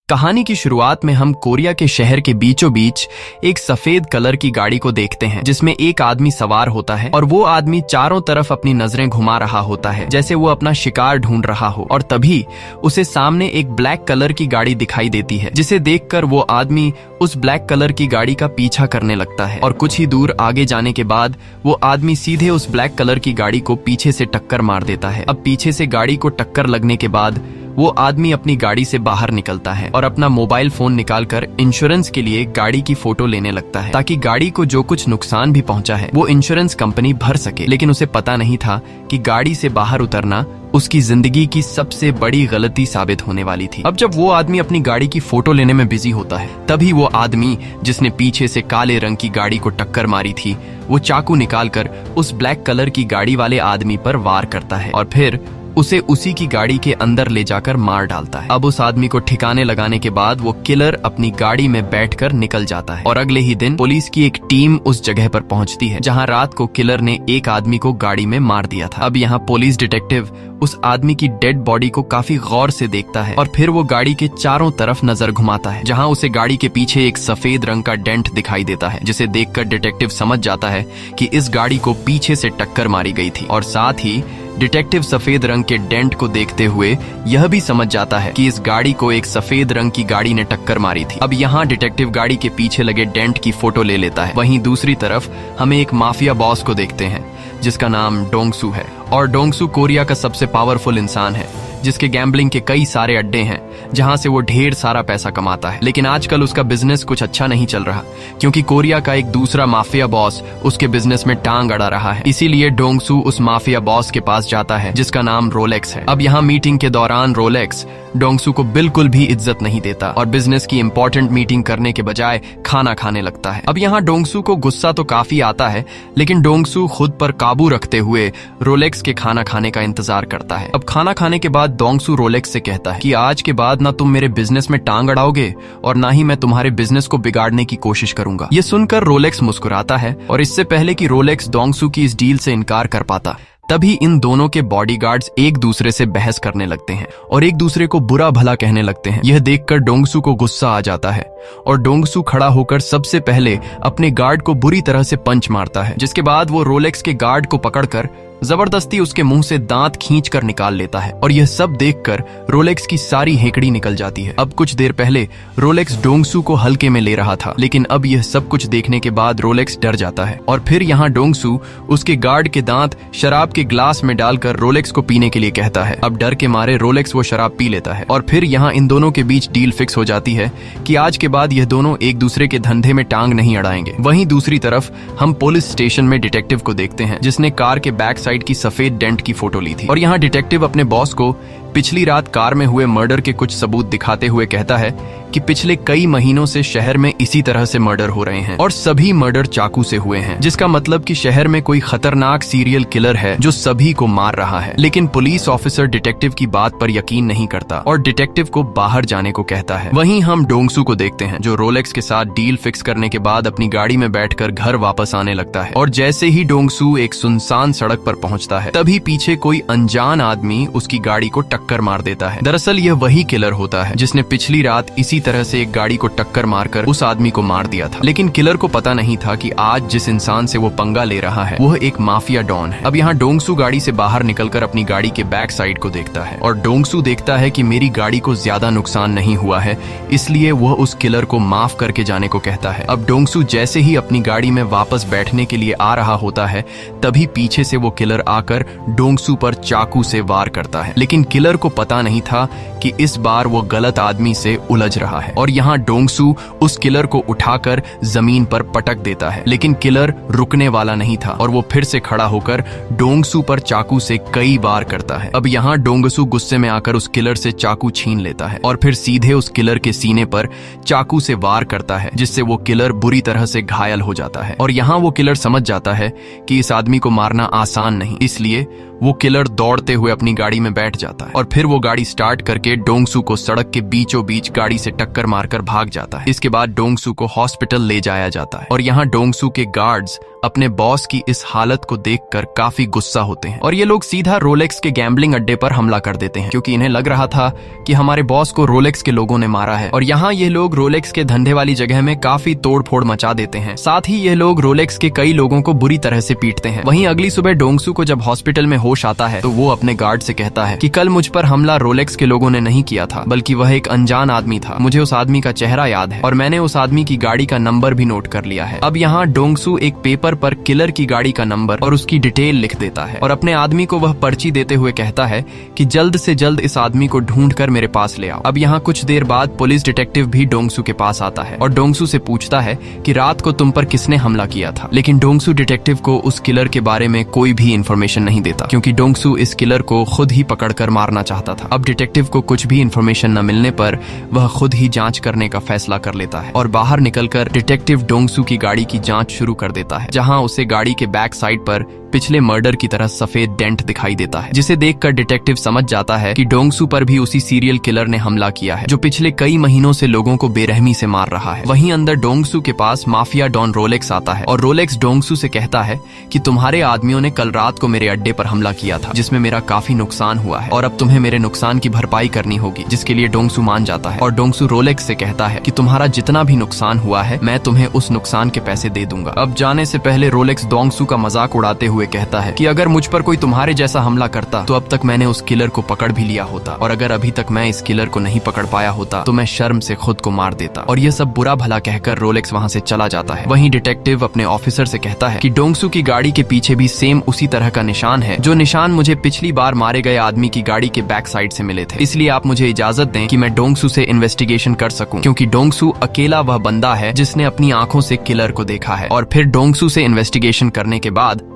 कहानी की शुरुआत में हम कोरिया के शहर के बीचों बीच एक सफेद कलर की गाड़ी को देखते हैं जिसमें एक आदमी सवार होता है और वो आदमी चारों तरफ अपनी नजरें घुमा रहा होता है जैसे वो अपना शिकार ढूंढ रहा हो। और तभी उसे सामने एक ब्लैक कलर की गाड़ी दिखाई देती है जिसे देखकर वो आदमी उस ब्लैक कलर की गाड़ी का पीछा करने लगता है और कुछ ही दूर आगे जाने के बाद वो आदमी सीधे उस ब्लैक कलर की गाड़ी को पीछे से टक्कर मार देता है। अब पीछे से गाड़ी को टक्कर लगने के बाद वो आदमी अपनी गाड़ी से बाहर निकलता है और अपना मोबाइल फोन निकालकर इंश्योरेंस के लिए गाड़ी की फोटो लेने लगता है ताकि गाड़ी को जो कुछ नुकसान भी पहुंचा है वो इंश्योरेंस कंपनी भर सके। लेकिन उसे पता नहीं था कि गाड़ी से बाहर उतरना उसकी जिंदगी की सबसे बड़ी गलती साबित होने वाली थी। अब जब वो आदमी अपनी गाड़ी की फोटो लेने में बिजी होता है तभी वो आदमी जिसने पीछे से काले रंग की गाड़ी को टक्कर मारी थी वो चाकू निकालकर उस ब्लैक कलर की गाड़ी वाले आदमी पर वार करता है और फिर उसे उसी की गाड़ी के अंदर ले जाकर मार डालता है। अब उस आदमी को ठिकाने लगाने के बाद वो किलर अपनी गाड़ी में बैठकर निकल जाता है और अगले ही दिन पुलिस की एक टीम उस जगह पर पहुंचती है जहां रात को किलर ने एक आदमी को गाड़ी में मार दिया था। अब यहाँ पुलिस डिटेक्टिव उस आदमी की डेड बॉडी को काफी गौर से देखता है और फिर वो गाड़ी के चारों तरफ नजर घुमाता है जहां उसे गाड़ी के पीछे एक सफेद रंग का डेंट दिखाई देता है जिसे देखकर डिटेक्टिव समझ जाता है कि इस गाड़ी को पीछे से टक्कर मारी गई थी। और साथ ही डिटेक्टिव सफेद रंग के डेंट को देखते हुए यह भी समझ जाता है कि इस गाड़ी को एक सफेद रंग की गाड़ी ने टक्कर मारी थी। अब यहाँ डिटेक्टिव गाड़ी के पीछे लगे डेंट की फोटो ले लेता है। वहीं दूसरी तरफ हमें एक माफिया बॉस को देखते हैं जिसका नाम डोंगसू है और डोंगसू कोरिया का सबसे पावरफुल इंसान है जिसके गैम्बलिंग के कई सारे अड्डे हैं जहां से वो ढेर सारा पैसा कमाता है। लेकिन आजकल उसका बिजनेस कुछ अच्छा नहीं चल रहा क्योंकि कोरिया का एक दूसरा माफिया बॉस उसके बिजनेस में टांग अड़ा रहा है। इसीलिए डोंगसू उस माफिया बॉस के पास जाता है जिसका नाम रोलेक्स है। अब यहाँ मीटिंग के दौरान रोलेक्स डोंगसू को बिल्कुल भी इज्जत नहीं देता और बिजनेस की इंपॉर्टेंट मीटिंग करने के बजाय खाना खाने लगता है। अब यहाँ डोंगसू को गुस्सा तो काफी आता है लेकिन डोंगसू खुद पर काबू रखते हुए रोलेक्स के खाना खाने का इंतजार करता है। अब खाना खाने के बाद डोंगसू रोलेक्स से कहता है कि आज के बाद ना तुम मेरे बिजनेस में टांग अड़ाओगे और ना ही मैं तुम्हारे बिजनेस को बिगाड़ने की कोशिश करूंगा। ये सुनकर रोलेक्स मुस्कुराता है और इससे पहले कि रोलेक्स डोंगसू की इस डील से इनकार कर पाता तभी इन दोनों के बॉडीगार्ड्स एक दूसरे से बहस करने लगते हैं और एक दूसरे को बुरा भला कहने लगते हैं। यह देखकर डोंगसू को गुस्सा आ जाता है और डोंगसू खड़ा होकर सबसे पहले अपने गार्ड को बुरी तरह से पंच मारता है जिसके बाद वो रोलेक्स के गार्ड को पकड़कर जबरदस्ती उसके मुंह से दांत खींचकर निकाल लेता है और यह सब देखकर रोलेक्स की सारी हेकड़ी निकल जाती है। अब कुछ देर पहले रोलेक्स डोंगसू को हल्के में ले रहा था लेकिन अब यह सब कुछ देखने के बाद रोलेक्स डर जाता है और फिर यहाँ डोंगसू उसके गार्ड के दांत शराब के ग्लास में डालकर रोलेक्स को पीने के लिए कहता है। अब डर के मारे रोलेक्स वो शराब पी लेता है और फिर यहाँ इन दोनों के बीच डील फिक्स हो जाती है कि आज के बाद यह दोनों एक दूसरे के धंधे में टांग नहीं अड़ाएंगे। वहीं दूसरी तरफ हम पुलिस स्टेशन में डिटेक्टिव को देखते हैं जिसने कार के बैक साइड की सफेद डेंट की फोटो ली थी और यहाँ डिटेक्टिव अपने बॉस को पिछली रात कार में हुए मर्डर के कुछ सबूत दिखाते हुए कहता है कि पिछले कई महीनों से शहर में इसी तरह से मर्डर हो रहे हैं और सभी मर्डर चाकू से हुए हैं जिसका मतलब कि शहर में कोई खतरनाक सीरियल किलर है जो सभी को मार रहा है। लेकिन पुलिस ऑफिसर डिटेक्टिव की बात पर यकीन नहीं करता और डिटेक्टिव को बाहर जाने को कहता है। वहीं हम डोंगसू को देखते हैं जो रोलेक्स के साथ डील फिक्स करने के बाद अपनी गाड़ी में बैठकर घर वापस आने लगता है और जैसे ही डोंगसू एक सुनसान सड़क पर पहुंचता है तभी पीछे कोई अनजान आदमी उसकी गाड़ी को टक्कर मार देता है। दरअसल यह वही किलर होता है जिसने पिछली रात इसी तरह से एक गाड़ी को टक्कर मारकर उस आदमी को मार दिया था। लेकिन किलर को पता नहीं था कि आज जिस इंसान से वो पंगा ले रहा है वह एक माफिया डॉन है। अब यहाँ डोंगसू गाड़ी से बाहर निकलकर अपनी गाड़ी के बैक साइड को देखता है और डोंगसू देखता है कि मेरी गाड़ी को ज्यादा नुकसान नहीं हुआ है इसलिए वह उस किलर को माफ करके जाने को कहता है। अब डोंगसू जैसे ही अपनी गाड़ी में वापस बैठने के लिए आ रहा होता है तभी पीछे से वो किलर आकर डोंगसू पर चाकू से वार करता है। लेकिन किलर को पता नहीं था कि इस बार वो गलत आदमी से उलझ रहा है और यहाँ डोंगसू उस किलर को उठाकर जमीन पर पटक देता है। लेकिन किलर रुकने वाला नहीं था और वो फिर से खड़ा होकर डोंगसू पर चाकू से कई बार करता है। अब यहाँ डोंगसू गुस्से में आकर उस किलर से चाकू छीन लेता है और फिर सीधे उस किलर के सीने पर चाकू से वार करता है जिससे वो किलर बुरी तरह से घायल हो जाता है। और यहाँ वो किलर समझ जाता है कि इस आदमी को मारना आसान नहीं, इसलिए वो किलर दौड़ते हुए अपनी गाड़ी में बैठ जाता है और फिर वो गाड़ी स्टार्ट करके डोंगसू को सड़क के बीचों बीच गाड़ी से टक्कर मारकर भाग जाता है। इसके बाद डोंगसू को हॉस्पिटल ले जाया जाता है और यहाँ डोंगसू के गार्ड्स अपने बॉस की इस हालत को देखकर काफी गुस्सा होते हैं और ये लोग सीधा रोलेक्स के गैम्बलिंग अड्डे पर हमला कर देते हैं, क्योंकि इन्हें लग रहा था कि हमारे बॉस को रोलेक्स के लोगों ने मारा है। और यहाँ ये लोग रोलेक्स के धंधे वाली जगह में काफी तोड़फोड़ मचा देते हैं। साथ ही ये लोग रोलेक्स के कई लोगों को बुरी तरह से पीटते हैं। वहीं अगली सुबह डोंगसू को जब हॉस्पिटल में होश आता है तो वो अपने गार्ड से कहता है कि कल मुझ पर हमला रोलेक्स के लोगों ने नहीं किया था, बल्कि वह एक अनजान आदमी था। मुझे उस आदमी का चेहरा याद है और मैंने उस आदमी की गाड़ी का नंबर भी नोट कर लिया है। अब यहाँ डोंगसू एक पेपर पर किलर की गाड़ी का नंबर और उसकी डिटेल लिख देता है और अपने आदमी को वह पर्ची देते हुए कहता है कि जल्द से जल्द इस आदमी को ढूंढ कर मेरे पास ले आओ। अब यहाँ कुछ देर बाद पुलिस डिटेक्टिव भी डोंगसू के पास आता है और डोंगसू से पूछता है कि रात को तुम पर किसने हमला किया था। लेकिन डोंगसू डिटेक्टिव को उस किलर के बारे में कोई भी इंफॉर्मेशन नहीं देता, क्योंकि डोंगसू इस किलर को खुद ही पकड़कर मारना चाहता था। अब डिटेक्टिव को कुछ भी इंफॉर्मेशन न मिलने पर वह खुद ही जांच करने का फैसला कर लेता है और बाहर निकलकर डिटेक्टिव डोंगसू की गाड़ी की जांच शुरू कर देता है, जहां उसे गाड़ी के बैक साइड पर पिछले मर्डर की तरह सफेद डेंट दिखाई देता है, जिसे देखकर डिटेक्टिव समझ जाता है कि डोंगसू पर भी उसी सीरियल किलर ने हमला किया है जो पिछले कई महीनों से लोगों को बेरहमी से मार रहा है। वहीं अंदर डोंगसू के पास माफिया डॉन रोलेक्स आता है और रोलेक्स डोंगसू से कहता है कि तुम्हारे आदमियों ने कल रात को मेरे अड्डे पर हमला किया था, जिसमें मेरा काफी नुकसान हुआ है और अब तुम्हें मेरे नुकसान की भरपाई करनी होगी, जिसके लिए डोंगसू मान जाता है। और डोंगसू रोलेक्स से कहता है कि तुम्हारा जितना भी नुकसान हुआ है मैं तुम्हें उस नुकसान के पैसे दे दूंगा। अब जाने से पहले रोलेक्स डोंगसू का मजाक उड़ाते हुए कहता है कि अगर मुझ पर कोई तुम्हारे जैसा हमला करता तो अब तक मैंने उस किलर को पकड़ भी लिया होता, और अगर अभी तक मैं इस किलर को नहीं पकड़ पाया होता तो मैं शर्म से खुद को मार देता। और ये सब बुरा भला कहकर रोलेक्स वहाँ से चला जाता है। वहीं डिटेक्टिव अपने ऑफिसर से कहता है कि डोंगसू की गाड़ी के पीछे भी सेम उसी तरह का निशान है जो निशान मुझे पिछली बार मारे गए आदमी की गाड़ी के बैक साइड से मिले थे, इसलिए आप मुझे इजाजत दें कि मैं डोंगसू से इन्वेस्टिगेशन कर सकूं, क्योंकि डोंगसू अकेला वह बंदा है जिसने अपनी आंखों से किलर को देखा है। और फिर डोंगसू से इन्वेस्टिगेशन करने के बाद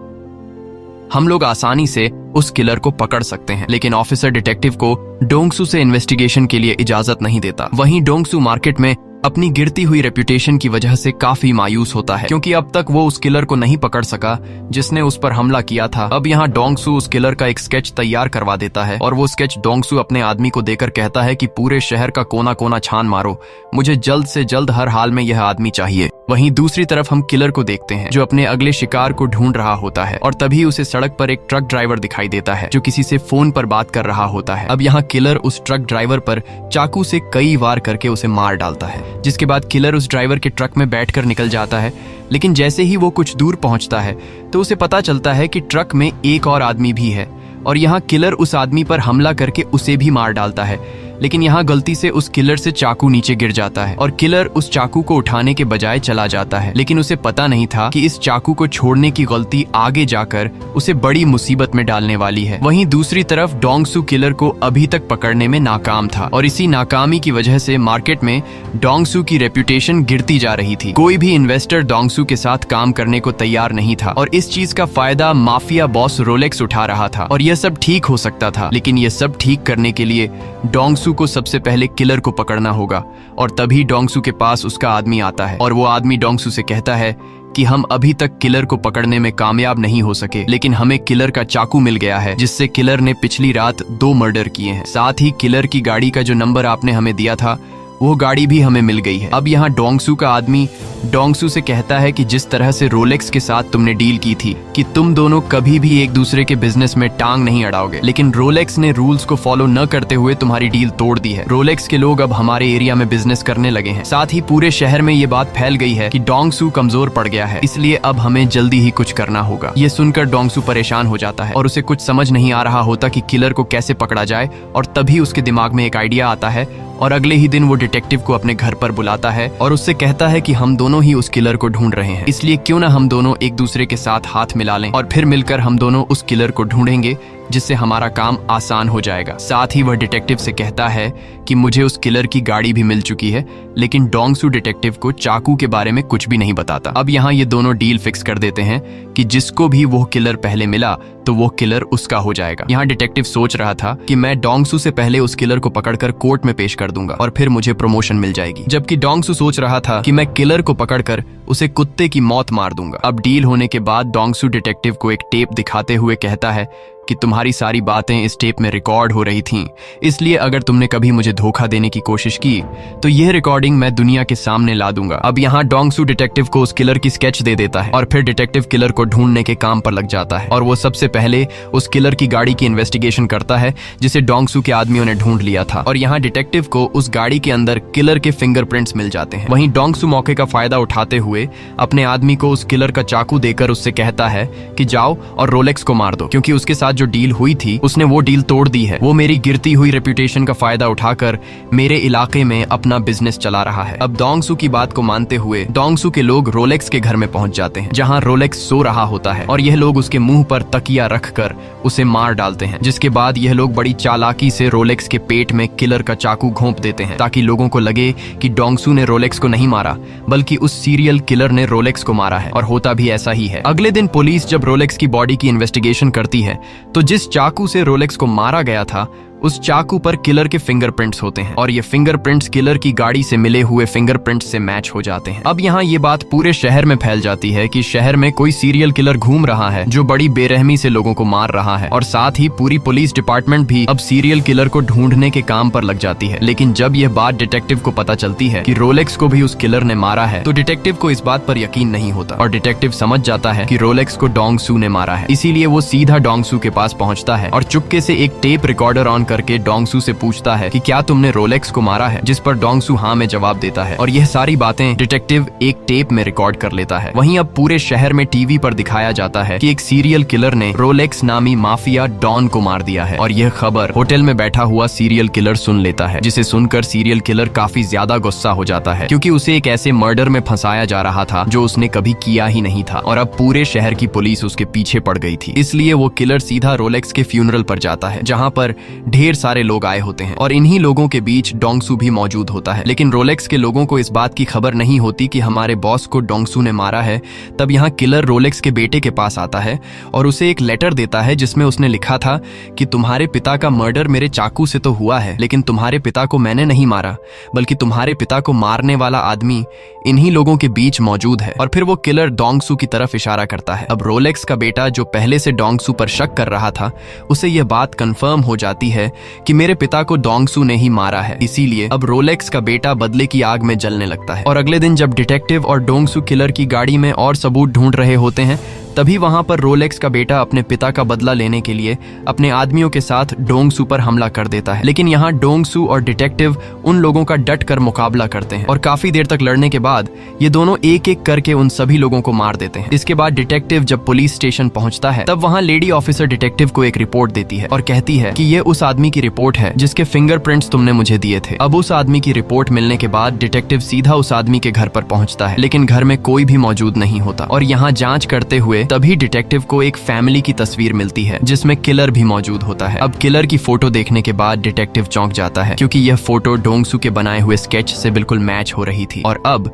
हम लोग आसानी से उस किलर को पकड़ सकते हैं। लेकिन ऑफिसर डिटेक्टिव को डोंगसू से इन्वेस्टिगेशन के लिए इजाजत नहीं देता। वहीं डोंगसू मार्केट में अपनी गिरती हुई रेपुटेशन की वजह से काफी मायूस होता है, क्योंकि अब तक वो उस किलर को नहीं पकड़ सका जिसने उस पर हमला किया था। अब यहाँ डोंगसू उस किलर का एक स्केच तैयार करवा देता है और वो स्केच डोंगसू अपने आदमी को देकर कहता है कि पूरे शहर का कोना कोना छान मारो, मुझे जल्द से जल्द हर हाल में यह आदमी चाहिए। वहीं दूसरी तरफ हम किलर को देखते हैं जो अपने अगले शिकार को ढूंढ रहा होता है और तभी उसे सड़क पर एक ट्रक ड्राइवर दिखाई देता है जो किसी से फोन पर बात कर रहा होता है। अब यहाँ किलर उस ट्रक ड्राइवर पर चाकू से कई वार करके उसे मार डालता है, जिसके बाद किलर उस ड्राइवर के ट्रक में बैठकर निकल जाता है। लेकिन जैसे ही वो कुछ दूर पहुंचता है तो उसे पता चलता है कि ट्रक में एक और आदमी भी है और यहाँ किलर उस आदमी पर हमला करके उसे भी मार डालता है। लेकिन यहाँ गलती से उस किलर से चाकू नीचे गिर जाता है और किलर उस चाकू को उठाने के बजाय चला जाता है। लेकिन उसे पता नहीं था कि इस चाकू को छोड़ने की गलती आगे जाकर उसे बड़ी मुसीबत में डालने वाली है। वहीं दूसरी तरफ डोंगसू किलर को अभी तक पकड़ने में नाकाम था और इसी नाकामी की वजह से मार्केट में डोंगसू की रेपुटेशन गिरती जा रही थी। कोई भी इन्वेस्टर डोंगसू के साथ काम करने को तैयार नहीं था और इस चीज का फायदा माफिया बॉस रोलेक्स उठा रहा था। और यह सब ठीक हो सकता था, लेकिन यह सब ठीक करने के लिए डोंगसू को सबसे पहले किलर को पकड़ना होगा। और तभी डोंगसू के पास उसका आदमी आता है और वो आदमी डोंगसू से कहता है कि हम अभी तक किलर को पकड़ने में कामयाब नहीं हो सके, लेकिन हमें किलर का चाकू मिल गया है जिससे किलर ने पिछली रात 2 मर्डर किए हैं। साथ ही किलर की गाड़ी का जो नंबर आपने हमें दिया था वो गाड़ी भी हमें मिल गई है। अब यहाँ डोंगसू का आदमी डोंगसू से कहता है कि जिस तरह से रोलेक्स के साथ तुमने डील की थी कि तुम दोनों कभी भी एक दूसरे के बिजनेस में टांग नहीं अड़ाओगे, लेकिन रोलेक्स ने रूल्स को फॉलो न करते हुए तुम्हारी डील तोड़ दी है। रोलेक्स के लोग अब हमारे एरिया में बिजनेस करने लगे हैं। साथ ही पूरे शहर में ये बात फैल गई है कि डोंगसू कमजोर पड़ गया है, इसलिए अब हमें जल्दी ही कुछ करना होगा। ये सुनकर डोंगसू परेशान हो जाता है और उसे कुछ समझ नहीं आ रहा होता कि किलर को कैसे पकड़ा जाए। और तभी उसके दिमाग में एक आइडिया आता है और अगले ही दिन वो डिटेक्टिव को अपने घर पर बुलाता है और उससे कहता है कि हम दोनों ही उस किलर को ढूंढ रहे हैं, इसलिए क्यों ना हम दोनों एक दूसरे के साथ हाथ मिला लें और फिर मिलकर हम दोनों उस किलर को ढूंढेंगे, जिससे हमारा काम आसान हो जाएगा। साथ ही वह डिटेक्टिव से कहता है कि मुझे उस किलर की गाड़ी भी मिल चुकी है, लेकिन डोंगसू डिटेक्टिव को चाकू के बारे में कुछ भी नहीं बताता। अब यहाँ ये दोनों डील फिक्स कर देते हैं कि जिसको भी वो किलर पहले मिला तो वो किलर उसका हो जाएगा। यहाँ डिटेक्टिव सोच रहा था कि मैं डोंगसू से पहले उस किलर को पकड़कर कोर्ट में पेश कर दूंगा और फिर मुझे प्रमोशन मिल जाएगी, जबकि डोंगसू सोच रहा था कि मैं किलर को पकड़कर उसे कुत्ते की मौत मार दूंगा। अब डील होने के बाद डोंगसू डिटेक्टिव को एक टेप दिखाते हुए कहता है कि तुम्हारी सारी बातें इस टेप में रिकॉर्ड हो रही थीं, इसलिए अगर तुमने कभी मुझे धोखा देने की कोशिश की तो यह रिकॉर्डिंग मैं दुनिया के सामने ला दूंगा। अब यहाँ डोंगसू डिटेक्टिव को उस किलर की स्केच दे देता है और फिर डिटेक्टिव किलर को ढूंढने के काम पर लग जाता है और वो सबसे पहले उस किलर की गाड़ी की इन्वेस्टिगेशन करता है जिसे डोंगसू के आदमियों ने ढूंढ लिया था। और यहाँ डिटेक्टिव को उस गाड़ी के अंदर किलर के फिंगरप्रिंट्स मिल जाते हैं। वहीं डोंगसू मौके का फायदा उठाते हुए अपने आदमी को उस किलर का चाकू देकर उससे कहता है कि जाओ और रोलेक्स को मार दो, क्योंकि उसके साथ जो डील हुई थी उसने वो डील तोड़ दी है। वो मेरी गिरती हुई रेपुटेशन का फायदा उठाकर मेरे इलाके में अपना बिजनेस चला रहा है। अब डोंगसू की बात को मानते हुए डोंगसू के लोग रोलेक्स के घर में पहुंच जाते हैं, जहां रोलेक्स सो रहा होता है और यह लोग उसके मुंह पर तकिया रखकर उसे मार डालते हैं। जिसके बाद यह लोग बड़ी चालाकी से रोलेक्स के पेट में किलर का चाकू घोंप देते हैं ताकि लोगों को लगे कि डोंगसू ने रोलेक्स को नहीं मारा बल्कि उस सीरियल किलर ने रोलेक्स को मारा है। और होता भी ऐसा ही है। अगले दिन पुलिस जब रोलेक्स की बॉडी की इन्वेस्टिगेशन करती है तो जिस चाकू से रोलेक्स को मारा गया था उस चाकू पर किलर के फिंगरप्रिंट्स होते हैं और ये फिंगरप्रिंट्स किलर की गाड़ी से मिले हुए फिंगरप्रिंट्स से मैच हो जाते हैं। अब यहाँ ये बात पूरे शहर में फैल जाती है कि शहर में कोई सीरियल किलर घूम रहा है जो बड़ी बेरहमी से लोगों को मार रहा है। और साथ ही पूरी पुलिस डिपार्टमेंट भी अब सीरियल किलर को ढूंढने के काम पर लग जाती है। लेकिन जब यह बात डिटेक्टिव को पता चलती है कि रोलेक्स को भी उस किलर ने मारा है तो डिटेक्टिव को इस बात पर यकीन नहीं होता और डिटेक्टिव समझ जाता है कि रोलेक्स को डोंगसू ने मारा है। इसीलिए वो सीधा डोंगसू के पास पहुंचता है और चुपके से एक टेप रिकॉर्डर ऑन करके डोंगसू से पूछता है कि क्या तुमने रोलेक्स को मारा है, जिस पर डोंगसू हाँ में जवाब देता है। और यह सारी बातें डिटेक्टिव एक टेप में रिकॉर्ड कर लेता है। वहीं अब पूरे शहर में टीवी पर दिखाया जाता है कि एक सीरियल किलर ने रोलेक्स नामी माफिया डॉन को मार दिया है। और यह खबर होटल में बैठा हुआ सीरियल किलर सुन लेता है, जिसे सुनकर सीरियल किलर काफी ज्यादा गुस्सा हो जाता है क्योंकि उसे एक ऐसे मर्डर में फंसाया जा रहा था जो उसने कभी किया ही नहीं था और अब पूरे शहर की पुलिस उसके पीछे पड़ गई थी। इसलिए वो किलर सीधा रोलेक्स के फ्यूनरल पर जाता है, जहाँ पर ढेर सारे लोग आए होते हैं और इन्हीं लोगों के बीच डोंगसू भी मौजूद होता है। लेकिन रोलेक्स के लोगों को इस बात की खबर नहीं होती कि हमारे बॉस को डोंगसू ने मारा है। तब यहाँ किलर रोलेक्स के बेटे के पास आता है और उसे एक लेटर देता है जिसमें उसने लिखा था कि तुम्हारे पिता का मर्डर मेरे चाकू से तो हुआ है, लेकिन तुम्हारे पिता को मैंने नहीं मारा बल्कि तुम्हारे पिता को मारने वाला आदमी इन्हीं लोगों के बीच मौजूद है। और फिर वो किलर डोंगसू की तरफ इशारा करता है। अब रोलेक्स का बेटा जो पहले से डोंगसू पर शक कर रहा था उसे यह बात कंफर्म हो जाती है कि मेरे पिता को डोंगसू ने ही मारा है। इसीलिए अब रोलेक्स का बेटा बदले की आग में जलने लगता है। और अगले दिन जब डिटेक्टिव और डोंगसू किलर की गाड़ी में और सबूत ढूंढ रहे होते हैं तभी वहां पर रोलेक्स का बेटा अपने पिता का बदला लेने के लिए अपने आदमियों के साथ डोंगसू पर हमला कर देता है। लेकिन यहाँ डोंगसू और डिटेक्टिव उन लोगों का डट कर मुकाबला करते हैं और काफी देर तक लड़ने के बाद ये दोनों एक एक करके उन सभी लोगों को मार देते हैं। इसके बाद डिटेक्टिव जब पुलिस स्टेशन पहुंचता है तब वहाँ लेडी ऑफिसर डिटेक्टिव को एक रिपोर्ट देती है और कहती है कि ये उस आदमी की रिपोर्ट है जिसके फिंगरप्रिंट्स तुमने मुझे दिए थे। अब उस आदमी की रिपोर्ट मिलने के बाद डिटेक्टिव सीधा उस आदमी के घर पर पहुंचता है, लेकिन घर में कोई भी मौजूद नहीं होता। और यहाँ जांच करते हुए तभी डिटेक्टिव को एक फैमिली की तस्वीर मिलती है जिसमें किलर भी मौजूद होता है। अब किलर की फोटो देखने के बाद डिटेक्टिव चौंक जाता है क्योंकि यह फोटो डोंगसू के बनाए हुए स्केच से बिल्कुल मैच हो रही थी और अब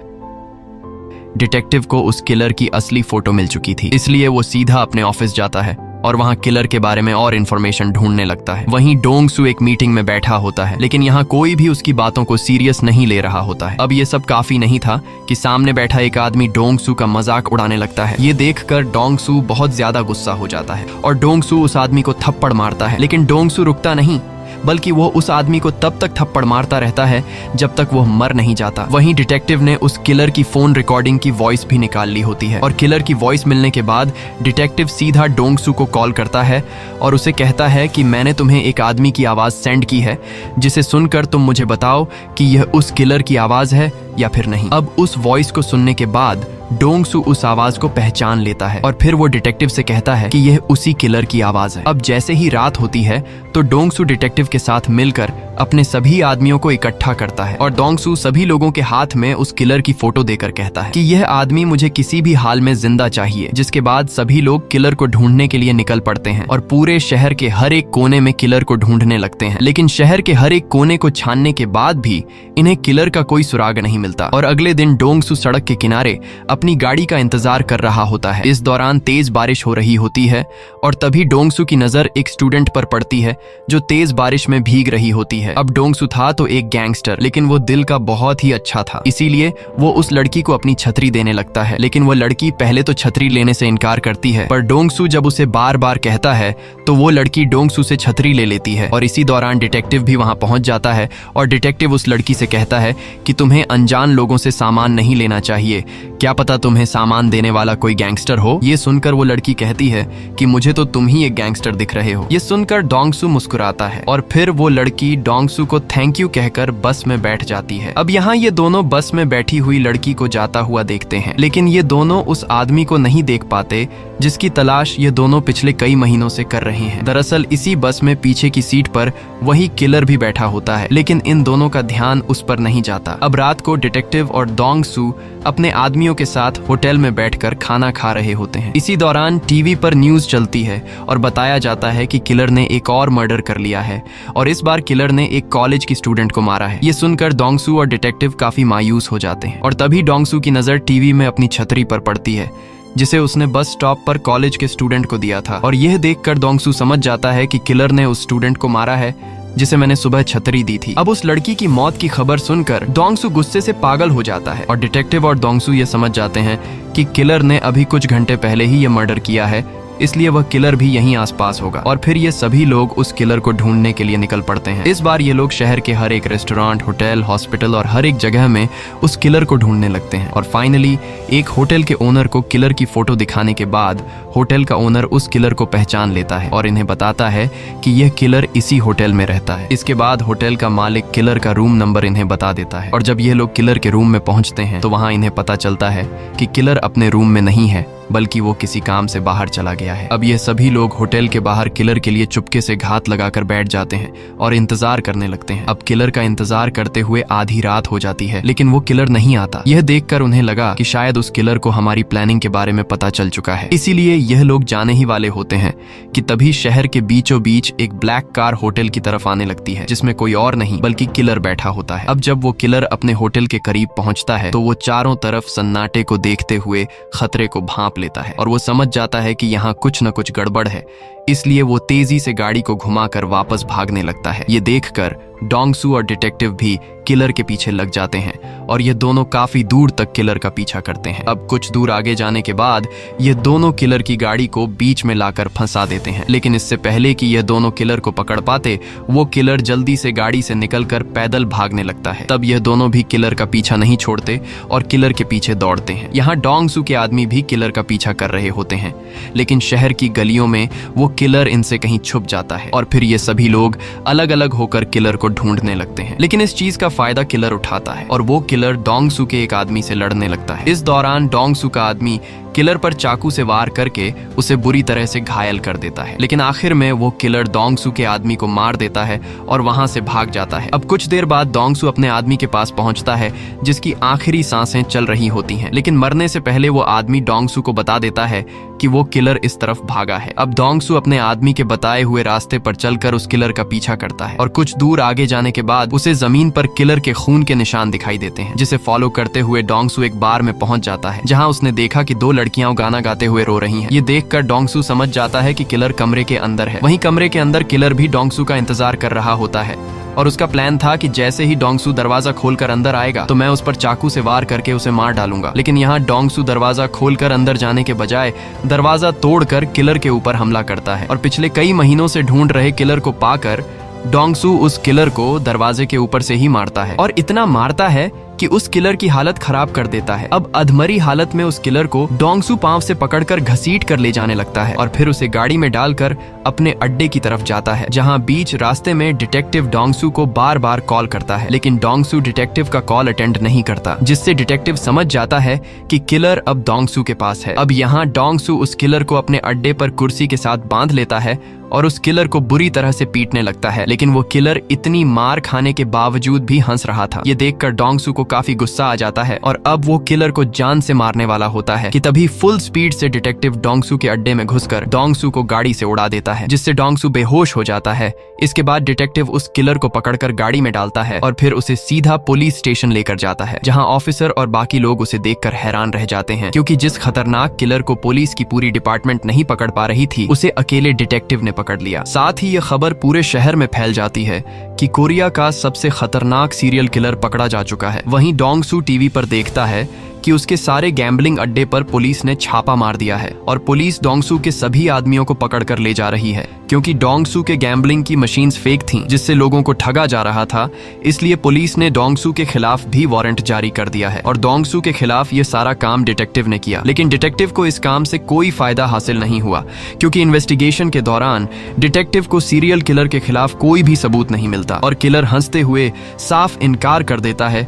डिटेक्टिव को उस किलर की असली फोटो मिल चुकी थी। इसलिए वो सीधा अपने ऑफिस जाता है और वहाँ किलर के बारे में और इन्फॉर्मेशन ढूंढने लगता है। वहीं डोंगसू एक मीटिंग में बैठा होता है, लेकिन यहाँ कोई भी उसकी बातों को सीरियस नहीं ले रहा होता है। अब ये सब काफी नहीं था कि सामने बैठा एक आदमी डोंगसू का मजाक उड़ाने लगता है। ये देखकर डोंगसू बहुत ज्यादा गुस्सा हो जाता है और डोंगसू उस आदमी को थप्पड़ मारता है। लेकिन डोंगसू रुकता नहीं, बल्कि वो उस आदमी को तब तक थप्पड़ मारता रहता है जब तक वो मर नहीं जाता। वहीं डिटेक्टिव ने उस किलर की फोन रिकॉर्डिंग की वॉइस भी निकाल ली होती है और किलर की वॉइस मिलने के बाद डिटेक्टिव सीधा डोंगसू को कॉल करता है और उसे कहता है कि मैंने तुम्हें एक आदमी की आवाज सेंड की है जिसे सुनकर तुम मुझे बताओ कि यह उस किलर की आवाज है या फिर नहीं। अब उस वॉइस को सुनने के बाद डोंगसू उस आवाज को पहचान लेता है और फिर वो डिटेक्टिव से कहता है कि यह उसी किलर की आवाज है। अब जैसे ही रात होती है तो डोंगसू डिटेक्टिव के साथ मिलकर अपने सभी आदमियों को इकट्ठा करता है और डोंगसू सभी लोगों के हाथ में उस किलर की फोटो देकर कहता है कि यह आदमी मुझे किसी भी हाल में जिंदा चाहिए। जिसके बाद सभी लोग किलर को ढूंढने के लिए निकल पड़ते हैं और पूरे शहर के हर एक कोने में किलर को ढूंढने लगते हैं। लेकिन शहर के हर एक कोने को छानने के बाद भी इन्हें किलर का कोई सुराग नहीं मिलता और अगले दिन डोंगसू सड़क के किनारे अपनी गाड़ी का इंतजार कर रहा होता है। इस दौरान तेज बारिश हो रही होती है और तभी डोंगसू की नजर एक स्टूडेंट पर पड़ती है जो तेज बारिश में भीग रही होती है। है। अब डोंगसू था तो एक गैंगस्टर, लेकिन वो दिल का बहुत ही अच्छा था, इसीलिए वो उस लड़की को अपनी छतरी देने लगता है। लेकिन वो लड़की पहले तो छतरी लेने से इनकार करती है, पर डोंगसू जब उसे बार बार कहता है तो वो लड़की डोंगसू से छतरी ले लेती है। और इसी दौरान डिटेक्टिव भी वहां पहुंच जाता है और डिटेक्टिव उस लड़की से कहता है कि तुम्हें अनजान लोगों से सामान नहीं लेना चाहिए, क्या पता तुम्हें सामान देने वाला कोई गैंगस्टर हो। ये सुनकर वो लड़की कहती है कि मुझे तो तुम ही एक गैंगस्टर दिख रहे हो। ये सुनकर डोंगसू मुस्कुराता है और फिर वो लड़की डोंगसू को थैंक यू कहकर बस में बैठ जाती है। अब यहाँ ये दोनों बस में बैठी हुई लड़की को जाता हुआ देखते हैं, लेकिन ये दोनों उस आदमी को नहीं देख पाते जिसकी तलाश ये दोनों पिछले कई महीनों से कर रहे हैं। दरअसल इसी बस में पीछे की सीट पर वही किलर भी बैठा होता है, लेकिन इन दोनों का ध्यान उस पर नहीं जाता। अब रात को डिटेक्टिव और डोंगसू अपने आदमियों के साथ होटल में बैठकर खाना खा रहे होते हैं। इसी दौरान टीवी पर न्यूज चलती है और बताया जाता है कि किलर ने एक और मर्डर कर लिया है और इस बार किलर ने एक कॉलेज की स्टूडेंट को मारा है। ये सुनकर डोंगसू और डिटेक्टिव काफी मायूस हो जाते हैं और तभी डोंगसू की नजर टीवी में अपनी छतरी पर पड़ती है जिसे उसने बस स्टॉप पर कॉलेज के स्टूडेंट को दिया था। और यह देखकर डोंगसू समझ जाता है कि किलर ने उस स्टूडेंट को मारा है जिसे मैंने सुबह छतरी दी थी। अब उस लड़की की मौत की खबर सुनकर डोंगसू गुस्से से पागल हो जाता है और डिटेक्टिव और डोंगसू ये समझ जाते हैं कि किलर ने अभी कुछ घंटे पहले ही ये मर्डर किया है, इसलिए वह किलर भी यहीं आसपास होगा। और फिर ये सभी लोग उस किलर को ढूंढने के लिए निकल पड़ते हैं। इस बार ये लोग शहर के हर एक रेस्टोरेंट, होटल, हॉस्पिटल और हर एक जगह में उस किलर को ढूंढने लगते हैं। और फाइनली एक होटल के ओनर को किलर की फोटो दिखाने के बाद होटल का ओनर उस किलर को पहचान लेता है और इन्हें बताता है कि यह किलर इसी होटल में रहता है। इसके बाद होटल का मालिक किलर का रूम नंबर इन्हें बता देता है और जब ये लोग किलर के रूम में पहुंचते हैं तो वहां इन्हें पता चलता है कि किलर अपने रूम में नहीं है, बल्कि वो किसी काम से बाहर चला गया है। अब ये सभी लोग होटल के बाहर किलर के लिए चुपके से घात लगाकर बैठ जाते हैं और इंतजार करने लगते हैं। अब किलर का इंतजार करते हुए आधी रात हो जाती है, लेकिन वो किलर नहीं आता। यह देखकर उन्हें लगा कि शायद उस किलर को हमारी प्लानिंग के बारे में पता चल चुका है, इसीलिए यह लोग जाने ही वाले होते हैं कि तभी शहर के बीचों बीच एक ब्लैक कार होटल की तरफ आने लगती है, जिसमें कोई और नहीं बल्कि किलर बैठा होता है। अब जब वो किलर अपने होटल के करीब पहुंचता है तो वो चारों तरफ सन्नाटे को देखते हुए खतरे को भांप लेता है और वो समझ जाता है कि यहाँ कुछ न कुछ गड़बड़ है, इसलिए वो तेजी से गाड़ी को घुमाकर वापस भागने लगता है। ये देखकर डोंगसू और डिटेक्टिव भी किलर के पीछे लग जाते हैं और ये दोनों काफी दूर तक किलर का पीछा करते हैं। अब कुछ दूर आगे जाने के बाद ये दोनों किलर की गाड़ी को बीच में लाकर फंसा देते हैं, लेकिन इससे पहले कि ये दोनों किलर को पकड़ पाते वो किलर जल्दी से गाड़ी से निकलकर पैदल भागने लगता है। तब यह दोनों भी किलर का पीछा नहीं छोड़ते और किलर के पीछे दौड़ते हैं। यहाँ डोंगसू के आदमी भी किलर का पीछा कर रहे होते हैं, लेकिन शहर की गलियों में वो किलर इनसे कहीं छुप जाता है और फिर ये सभी लोग अलग अलग होकर किलर को ढूंढने लगते हैं। लेकिन इस चीज का फायदा किलर उठाता है और वो किलर डोंगसू के एक आदमी से लड़ने लगता है। इस दौरान डोंगसू का आदमी किलर पर चाकू से वार करके उसे बुरी तरह से घायल कर देता है, लेकिन आखिर में वो किलर डोंगसू के आदमी को मार देता है और वहां से भाग जाता है। अब कुछ देर बाद डोंगसू अपने आदमी के पास पहुंचता है जिसकी आखिरी सांसें चल रही होती हैं, लेकिन मरने से पहले वो आदमी डोंगसू को बता देता है कि वो किलर इस तरफ भागा है। अब डोंगसू अपने आदमी के बताए हुए रास्ते पर चलकर उस किलर का पीछा करता है और कुछ दूर आगे जाने के बाद उसे जमीन पर किलर के खून के निशान दिखाई देते हैं, जिसे फॉलो करते हुए डोंगसू एक बार में पहुंच जाता है जहां उसने देखा कि दो लड़कियां गाना गाते हुए रो रही हैं। ये देखकर डोंगसू समझ जाता है कि किलर कमरे के अंदर है। वहीं कमरे के अंदर किलर भी डोंगसू का इंतजार कर रहा होता है और उसका प्लान था कि जैसे ही डोंगसू दरवाजा खोलकर अंदर आएगा तो मैं उस पर चाकू से वार करके उसे मार डालूंगा। लेकिन यहाँ डोंगसू दरवाजा खोलकर अंदर जाने के बजाय दरवाजा तोड़कर किलर के ऊपर हमला करता है और पिछले कई महीनों से ढूंढ रहे किलर को पाकर डोंगसू उस किलर को दरवाजे के ऊपर से ही मारता है और इतना मारता है कि उस किलर की हालत खराब कर देता है। अब अधमरी हालत में उस किलर को डोंगसू पांव से पकड़कर घसीट कर ले जाने लगता है और फिर उसे गाड़ी में डालकर अपने अड्डे की तरफ जाता है, जहां बीच रास्ते में डिटेक्टिव डोंगसू को बार बार कॉल करता है, लेकिन डोंगसू डिटेक्टिव का कॉल अटेंड नहीं करता, जिससे डिटेक्टिव समझ जाता है कि किलर अब डोंगसू के पास है। अब यहाँ डोंगसू उस किलर को अपने अड्डे पर कुर्सी के साथ बांध लेता है और उस किलर को बुरी तरह से पीटने लगता है, लेकिन वो किलर इतनी मार खाने के बावजूद भी हंस रहा था। ये देखकर डोंगसू को काफी गुस्सा आ जाता है और अब वो किलर को जान से मारने वाला होता है कि तभी फुल स्पीड से डिटेक्टिव डोंगसू के अड्डे में घुसकर डोंगसू को गाड़ी से उड़ा देता है, जिससे डोंगसू बेहोश हो जाता है। इसके बाद डिटेक्टिव उस किलर को पकड़कर गाड़ी में डालता है और फिर उसे सीधा पुलिस स्टेशन लेकर जाता है, जहां ऑफिसर और बाकी लोग उसे देखकर हैरान रह जाते हैं, क्योंकि जिस खतरनाक किलर को पुलिस की पूरी डिपार्टमेंट नहीं पकड़ पा रही थी उसे अकेले डिटेक्टिव ने पकड़ लिया। साथ ही यह खबर पूरे शहर में फैल जाती है कि कोरिया का सबसे खतरनाक सीरियल किलर पकड़ा जा चुका है। वहीं डोंगसू टीवी पर देखता है कि उसके सारे गैम्बलिंग अड्डे पर पुलिस ने छापा मार दिया है और पुलिस डोंगसू के सभी आदमियों को पकड़कर ले जा रही है, क्योंकि डोंगसू के गैम्बलिंग की मशीन्स फेक थीं, जिससे लोगों को ठगा जा रहा था। इसलिए पुलिस ने डोंगसू के खिलाफ भी वारंट जारी कर दिया है और डोंगसू के खिलाफ ये सारा काम डिटेक्टिव ने किया। लेकिन डिटेक्टिव को इस काम से कोई फायदा हासिल नहीं हुआ, क्योंकि इन्वेस्टिगेशन के दौरान डिटेक्टिव को सीरियल किलर के खिलाफ कोई भी सबूत नहीं मिलता और किलर हंसते हुए साफ इनकार कर देता है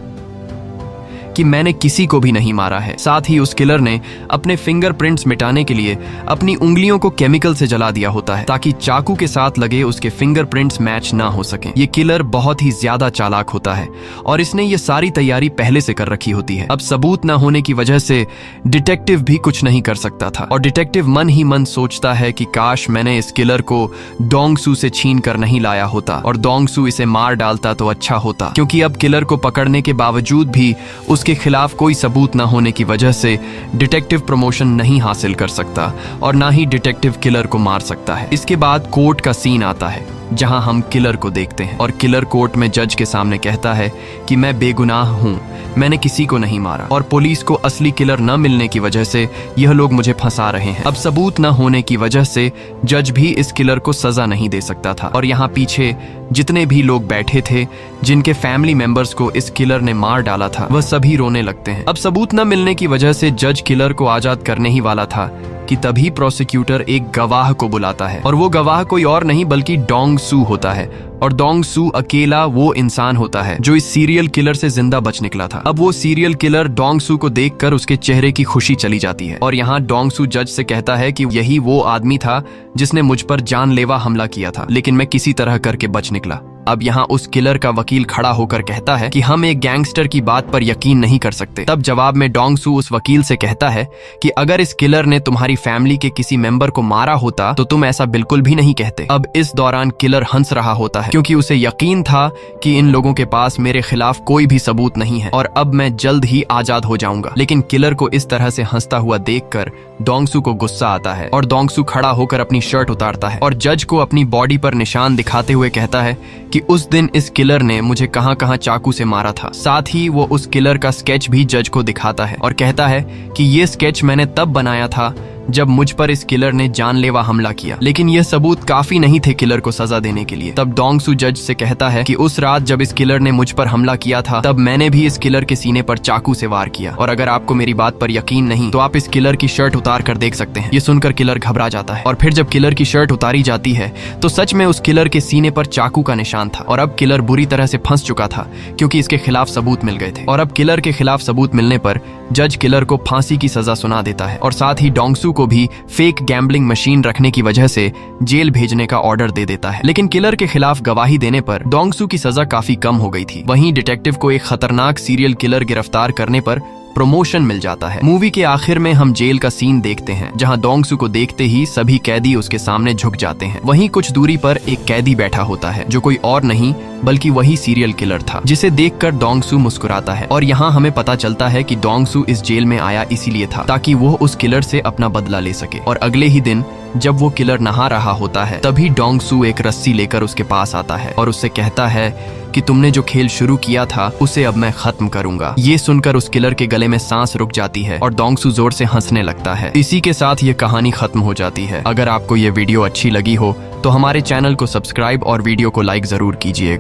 कि मैंने किसी को भी नहीं मारा है। साथ ही उस किलर ने अपने फिंगरप्रिंट्स मिटाने के लिए अपनी उंगलियों को केमिकल से जला दिया होता है, ताकि चाकू के साथ लगे उसके फिंगरप्रिंट्स मैच ना हो सके। ये किलर बहुत ही ज्यादा चालाक होता है और इसने ये सारी तैयारी पहले से कर रखी होती है। अब सबूत ना होने की वजह से डिटेक्टिव भी कुछ नहीं कर सकता था और डिटेक्टिव मन ही मन सोचता है कि काश मैंने इस किलर को डोंगसू से छीन कर नहीं लाया होता और डोंगसू इसे मार डालता तो अच्छा होता, क्योंकि अब किलर को पकड़ने के बावजूद भी उसके खिलाफ कोई सबूत न होने की वजह से डिटेक्टिव प्रमोशन नहीं हासिल कर सकता और ना ही डिटेक्टिव किलर को मार सकता है। इसके बाद कोर्ट का सीन आता है, जहां हम किलर को देखते हैं और किलर कोर्ट में जज के सामने कहता है कि मैं बेगुनाह हूं, मैंने किसी को नहीं मारा और पुलिस को असली किलर न मिलने की वजह से यह लोग मुझे फंसा रहे हैं। अब सबूत न होने की वजह से जज भी इस किलर को सजा नहीं दे सकता था और यहाँ पीछे जितने भी लोग बैठे थे जिनके फैमिली मेंबर्स को इस किलर ने मार डाला था, वह सभी रोने लगते हैं। अब सबूत न मिलने की वजह से जज किलर को आजाद करने ही वाला था कि तभी प्रोसिक्यूटर एक गवाह को बुलाता है और वो गवाह कोई और नहीं बल्कि डोंगसू होता है और डोंगसू अकेला वो इंसान होता है जो इस सीरियल किलर से जिंदा बच निकला था। अब वो सीरियल किलर डोंगसू को देखकर उसके चेहरे की खुशी चली जाती है और यहाँ डोंगसू जज से कहता है कि यही वो आदमी था जिसने मुझ पर जानलेवा हमला किया था, लेकिन मैं किसी तरह करके बच निकला। अब यहाँ उस किलर का वकील खड़ा होकर कहता है कि हम एक गैंगस्टर की बात पर यकीन नहीं कर सकते। तब जवाब में डोंगसू उस वकील से कहता है कि अगर इस किलर ने तुम्हारी फैमिली के किसी मेंबर को मारा होता तो तुम ऐसा बिल्कुल भी नहीं कहते। अब इस दौरान किलर हंस रहा होता है, क्योंकि उसे यकीन था कि इन लोगों के पास मेरे खिलाफ कोई भी सबूत नहीं है और अब मैं जल्द ही आजाद हो जाऊंगा। लेकिन किलर को इस तरह से हंसता हुआ देखकर डोंगसू को गुस्सा आता है और डोंगसू खड़ा होकर अपनी शर्ट उतारता है और जज को अपनी बॉडी पर निशान दिखाते हुए कहता है कि उस दिन इस किलर ने मुझे कहां कहां चाकू से मारा था। साथ ही वो उस किलर का स्केच भी जज को दिखाता है और कहता है कि ये स्केच मैंने तब बनाया था जब मुझ पर इस किलर ने जानलेवा हमला किया, लेकिन यह सबूत काफी नहीं थे किलर को सजा देने के लिए। तब डोंगसू जज से कहता है कि उस रात जब इस किलर ने मुझ पर हमला किया था तब मैंने भी इस किलर के सीने पर चाकू से वार किया और अगर आपको मेरी बात पर यकीन नहीं तो आप इस किलर की शर्ट उतार कर देख सकते हैं। ये सुनकर किलर घबरा जाता है और फिर जब किलर की शर्ट उतारी जाती है तो सच में उस किलर के सीने पर चाकू का निशान था और अब किलर बुरी तरह से फंस चुका था, क्योंकि इसके खिलाफ सबूत मिल गए थे। और अब किलर के खिलाफ सबूत मिलने पर जज किलर को फांसी की सजा सुना देता है और साथ ही डोंगसू को भी फेक गैम्बलिंग मशीन रखने की वजह से जेल भेजने का ऑर्डर दे देता है। लेकिन किलर के खिलाफ गवाही देने पर डोंगसू की सजा काफी कम हो गई थी। वहीं डिटेक्टिव को एक खतरनाक सीरियल किलर गिरफ्तार करने पर प्रमोशन मिल जाता है। मूवी के आखिर में हम जेल का सीन देखते हैं, जहां डोंगसू को देखते ही सभी कैदी उसके सामने झुक जाते हैं। वहीं कुछ दूरी पर एक कैदी बैठा होता है जो कोई और नहीं बल्कि वही सीरियल किलर था, जिसे देखकर डोंगसू मुस्कुराता है और यहाँ हमें पता चलता है कि डोंगसू इस जेल में आया इसीलिए था ताकि वो उस किलर से अपना बदला ले सके। और अगले ही दिन जब वो किलर नहा रहा होता है तभी डोंगसू एक रस्सी लेकर उसके पास आता है और उससे कहता है कि तुमने जो खेल शुरू किया था उसे अब मैं खत्म करूंगा। ये सुनकर उस किलर के गले में सांस रुक जाती है और डोंगसू जोर से हंसने लगता है। इसी के साथ ये कहानी खत्म हो जाती है। अगर आपको ये वीडियो अच्छी लगी हो तो हमारे चैनल को सब्सक्राइब और वीडियो को लाइक जरूर कीजिएगा।